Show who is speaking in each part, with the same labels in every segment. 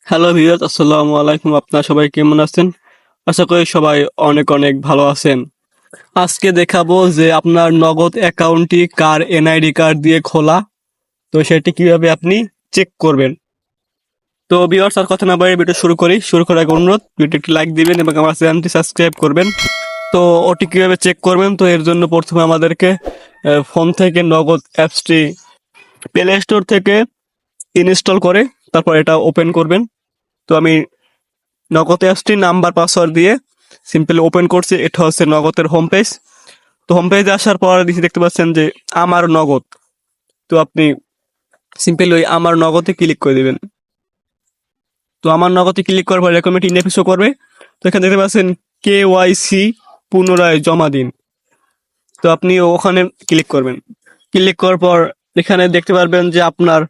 Speaker 1: Hello viewers, আসসালামু আলাইকুম। আপনারা সবাই কেমন আছেন? আশা করি সবাই অনেক অনেক ভালো আছেন। আজকে দেখাবো যে আপনার নগদ অ্যাকাউন্টটি কার এনআইডি কার্ড দিয়ে খোলা, তো সেটি কিভাবে আপনি চেক করবেন। তো ভিউয়ার্স, আর কথা না বাড়িয়ে ভিডিও শুরু করি। শুরু করার আগে অনুরোধ, ভিডিও একটি লাইক দিবেন এবং আমার চ্যানেলটি সাবস্ক্রাইব করবেন। তো ওটি কিভাবে চেক করবেন, তো এর জন্য প্রথমে আমাদেরকে ফোন থেকে নগদ অ্যাপসটি প্লে স্টোর থেকে ইনস্টল করে তারপর এটা ওপেন করবেন। তো আমি নগদ অ্যাপসটির নাম্বার পাসওয়ার্ড দিয়ে সিম্পলি ওপেন করছি। এটা হচ্ছে নগদের হোম পেজ। তো হোম পেজে আসার পর নিচে দেখতে পাচ্ছেন যে আমার নগদ। তো আপনি সিম্পলি ওই আমার নগদে ক্লিক করে দিবেন। তো আমার নগদে ক্লিক করার পর এরকম একটি ইন্টারফেস শো করবে। তো এখানে দেখতে পাচ্ছেন KYC পুনরায় জমা দিন। তো আপনি ওখানে ক্লিক করবেন। ক্লিক করার পর এখানে দেখতে পারবেন যে আপনার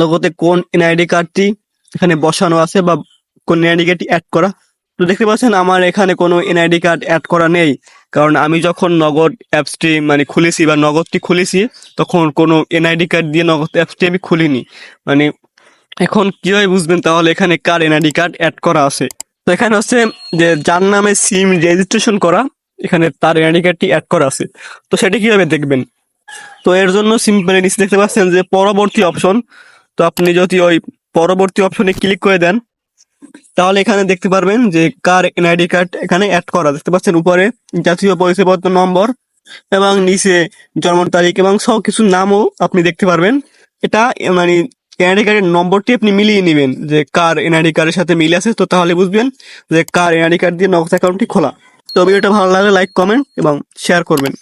Speaker 1: নগদে কোন এনআইডি কার্ডটি এখানে বসানো আছে বা কোন এনআইডি কার্ডটি অ্যাড করা। তো দেখতে পাচ্ছেন আমার এখানে কোনো এনআইডি কার্ড অ্যাড করা নেই, কারণ আমি যখন নগদ অ্যাপসটি খুলেছি বা নগদটি খুলেছি তখন কোনো এনআইডি কার্ড দিয়ে নগদ অ্যাপসটি আমি খুলিনি। মানে এখন কিভাবে বুঝবেন তাহলে এখানে কার এনআইডি কার্ড অ্যাড করা আছে। তো এখানে হচ্ছে যে যার নামে সিম রেজিস্ট্রেশন করা, এখানে তার এনআইডি কার্ডটি অ্যাড করা আছে। তো সেটা কিভাবে দেখবেন? তো এর জন্য সিম্পলি নিচে দেখতে পাচ্ছেন যে পরবর্তী অপশন। তো আপনি যদি ওই পরবর্তী অপশনে ক্লিক করে দেন তাহলে এখানে দেখতে পারবেন যে কার এনআইডি কার্ড এখানে অ্যাড করা। দেখতে পাচ্ছেন উপরে জাতীয় পরিচয়পত্র নম্বর এবং নিচে জন্ম তারিখ এবং সব কিছু নামও আপনি দেখতে পারবেন। এটা এনআইডি কার্ডের নম্বরটি আপনি মিলিয়ে নেবেন যে কার এনআইডি কার্ডের সাথে মিলে আছে, তো তাহলে বুঝবেন যে কার এনআইডি কার্ড দিয়ে নগদ অ্যাকাউন্টটি খোলা। তো ভিডিওটা ভালো লাগলে লাইক, কমেন্ট এবং শেয়ার করবেন।